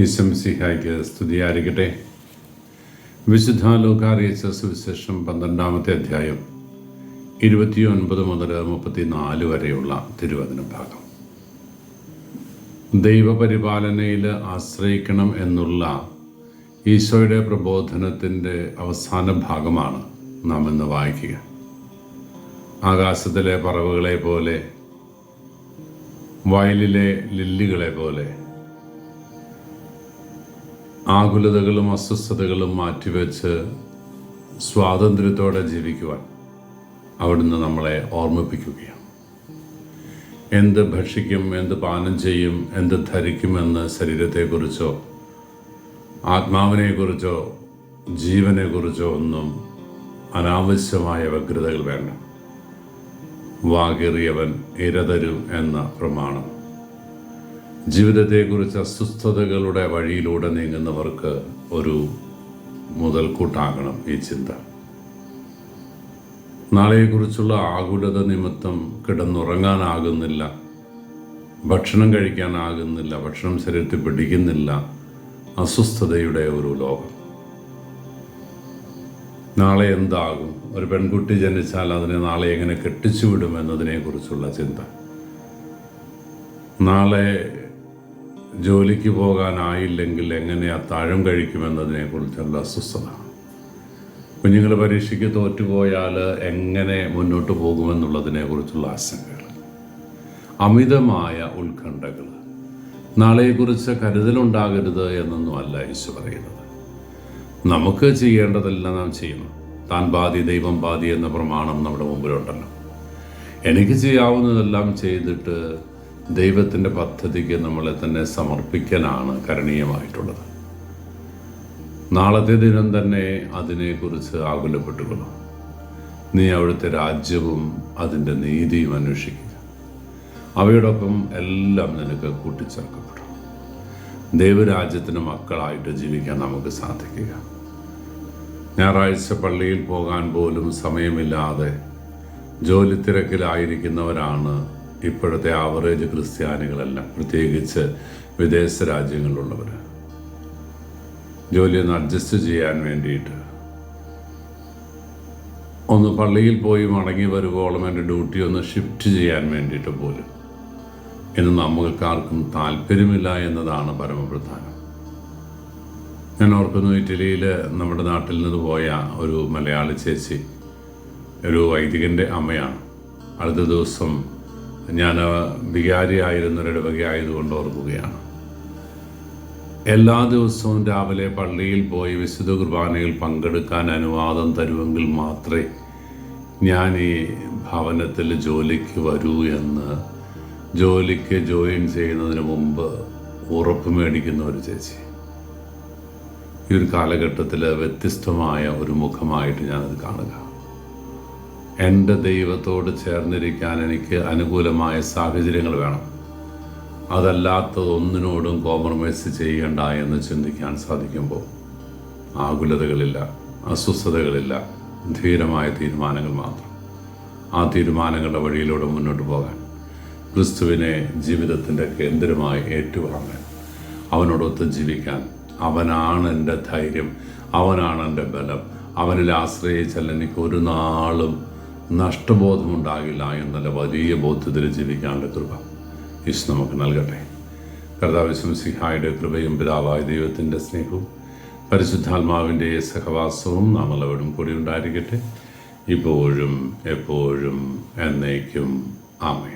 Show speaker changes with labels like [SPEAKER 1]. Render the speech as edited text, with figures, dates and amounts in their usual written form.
[SPEAKER 1] ഈശോമിശിഹായ്ക്ക് സ്തുതിയായിരിക്കട്ടെ. വിശുദ്ധ ലൂക്കാ അറിയിച്ച സുവിശേഷം 12-ാമത്തെ അധ്യായം 29 മുതൽ 34 വരെയുള്ള തിരുവചന ഭാഗം. ദൈവപരിപാലനയിൽ ആശ്രയിക്കണം എന്നുള്ള ഈശോയുടെ പ്രബോധനത്തിൻ്റെ അവസാന ഭാഗമാണ് നാം ഇന്ന് വായിക്കുക. ആകാശത്തിലെ പറവുകളെ പോലെ, വയലിലെ ലില്ലികളെ പോലെ ആകുലതകളും അസ്വസ്ഥതകളും മാറ്റിവെച്ച് സ്വാതന്ത്ര്യത്തോടെ ജീവിക്കുവാൻ അവിടുന്ന് നമ്മളെ ഓർമ്മിപ്പിക്കുകയാണ്. എന്ത് ഭക്ഷിക്കും, എന്ത് പാനം ചെയ്യും, എന്ത് ധരിക്കുമെന്ന് ശരീരത്തെക്കുറിച്ചോ ആത്മാവിനെക്കുറിച്ചോ ജീവനെക്കുറിച്ചോ ഒന്നും അനാവശ്യമായ വ്യഗ്രതകൾ വേണ്ട. വാകേറിയവൻ ഇരതരും എന്ന പ്രമാണം. ജീവിതത്തെക്കുറിച്ച് അസ്വസ്ഥതകളുടെ വഴിയിലൂടെ നീങ്ങുന്നവർക്ക് ഒരു മുതൽക്കൂട്ടാകണം ഈ ചിന്ത. നാളെയെക്കുറിച്ചുള്ള ആകുലത നിമിത്തം കിടന്നുറങ്ങാനാകുന്നില്ല, ഭക്ഷണം കഴിക്കാനാകുന്നില്ല, ഭക്ഷണം ശരീരത്തിൽ പിടിക്കുന്നില്ല. അസ്വസ്ഥതയുടെ ഒരു ലോകം. നാളെ എന്താകും? ഒരു പെൺകുട്ടി ജനിച്ചാൽ അതിനെ നാളെ എങ്ങനെ കെട്ടിച്ചുവിടും എന്നതിനെക്കുറിച്ചുള്ള ചിന്ത. നാളെ ജോലിക്ക് പോകാനായില്ലെങ്കിൽ എങ്ങനെ അത്താഴം കഴിക്കുമെന്നതിനെക്കുറിച്ചുള്ള അസ്വസ്ഥത. കുഞ്ഞുങ്ങൾ പരീക്ഷയ്ക്ക് തോറ്റുപോയാൽ എങ്ങനെ മുന്നോട്ട് പോകുമെന്നുള്ളതിനെക്കുറിച്ചുള്ള ആശങ്കകൾ, അമിതമായ ഉത്കണ്ഠകൾ. നാളെയെക്കുറിച്ച് കരുതലുണ്ടാകരുത് എന്നൊന്നുമല്ല ഈശോ പറയുന്നത്. നമുക്ക് ചെയ്യേണ്ടതെല്ലാം നാം ചെയ്യണം. താൻ പാതി ദൈവം പാതി എന്ന പ്രമാണം നമ്മുടെ മുമ്പിലുണ്ടല്ലോ. എനിക്ക് ചെയ്യാവുന്നതെല്ലാം ചെയ്തിട്ട് ദൈവത്തിൻ്റെ പദ്ധതിക്ക് നമ്മളെ തന്നെ സമർപ്പിക്കാനാണ് കരണീയമായിട്ടുള്ളത്. നാളത്തെ ദിനം തന്നെ അതിനെക്കുറിച്ച് ആകുലപ്പെട്ടുകൊള്ളും. നീ അവിടുത്തെ രാജ്യവും അതിൻ്റെ നീതിയും അന്വേഷിക്കുക. അവയോടൊപ്പം എല്ലാം നിനക്ക് കൂട്ടിച്ചേർക്കപ്പെടും. ദൈവരാജ്യത്തിന് മക്കളായിട്ട് ജീവിക്കാൻ നമുക്ക് സാധിക്കുക. ഞായറാഴ്ച പള്ളിയിൽ പോകാൻ പോലും സമയമില്ലാതെ ജോലി തിരക്കിലായിരിക്കുന്നവരാണ് ഇപ്പോഴത്തെ ആവറേജ് ക്രിസ്ത്യാനികളെല്ലാം, പ്രത്യേകിച്ച് വിദേശ രാജ്യങ്ങളിലുള്ളവർ. ജോലിയൊന്ന് അഡ്ജസ്റ്റ് ചെയ്യാൻ വേണ്ടിയിട്ട് ഒന്ന് പള്ളിയിൽ പോയി മടങ്ങി വരുവോളം എൻ്റെ ഡ്യൂട്ടി ഒന്ന് ഷിഫ്റ്റ് ചെയ്യാൻ വേണ്ടിയിട്ട് പോലും ഇന്ന് നമ്മൾക്കാർക്കും താല്പര്യമില്ല എന്നതാണ് പരമപ്രധാനം. ഞാൻ ഓർക്കുന്നു, ഇറ്റലിയിൽ നമ്മുടെ നാട്ടിൽ നിന്ന് പോയ ഒരു മലയാളി ചേച്ചി, ഒരു വൈദികൻ്റെ അമ്മയാണ്. അടുത്ത ദിവസം ഞാൻ വികാരിയായിരുന്നൊരിടവകയായതുകൊണ്ട് ഓർക്കുകയാണ്. എല്ലാ ദിവസവും രാവിലെ പള്ളിയിൽ പോയി വിശുദ്ധ കുർബാനയിൽ പങ്കെടുക്കാൻ അനുവാദം തരുമെങ്കിൽ മാത്രമേ ഞാൻ ഈ ഭവനത്തിൽ ജോലിക്ക് വരൂ എന്ന് ജോലിക്ക് ജോയിൻ ചെയ്യുന്നതിന് മുമ്പ് ഉറപ്പ് മേടിക്കുന്ന ഒരു ചേച്ചി. ഈ ഒരു കാലഘട്ടത്തിൽ വ്യത്യസ്തമായ ഒരു മുഖമായിട്ട് ഞാനത് കാണുക. എൻ്റെ ദൈവത്തോട് ചേർന്നിരിക്കാൻ എനിക്ക് അനുകൂലമായ സാഹചര്യങ്ങൾ വേണം. അതല്ലാത്തത് ഒന്നിനോടും കോംപ്രമൈസ് ചെയ്യണ്ട എന്ന് ചിന്തിക്കാൻ സാധിക്കുമ്പോൾ ആകുലതകളില്ല, അസ്വസ്ഥതകളില്ല, ധീരമായ തീരുമാനങ്ങൾ മാത്രം. ആ തീരുമാനങ്ങളുടെ വഴിയിലൂടെ മുന്നോട്ട് പോകാൻ, ക്രിസ്തുവിനെ ജീവിതത്തിൻ്റെ കേന്ദ്രമായി ഏറ്റുവാങ്ങാൻ, അവനോടൊത്ത് ജീവിക്കാൻ. അവനാണ് എൻ്റെ ധൈര്യം, അവനാണ് എൻ്റെ ബലം. അവനിൽ ആശ്രയിച്ചാൽ എനിക്ക് ഒരു നാളും നഷ്ടബോധമുണ്ടാകില്ല എന്നുള്ള വലിയ ബോധ്യത്തിൽ ജീവിക്കാനുള്ള കൃപ ഈശോ നമുക്ക് നൽകട്ടെ. കർത്താവ് മിശിഹായുടെ കൃപയും പിതാവായ ദൈവത്തിൻ്റെ സ്നേഹവും പരിശുദ്ധാത്മാവിൻ്റെ സഹവാസവും നാം എല്ലാവരും കൂടി ഉണ്ടായിരിക്കട്ടെ, ഇപ്പോഴും എപ്പോഴും എന്നേക്കും. ആമേൻ.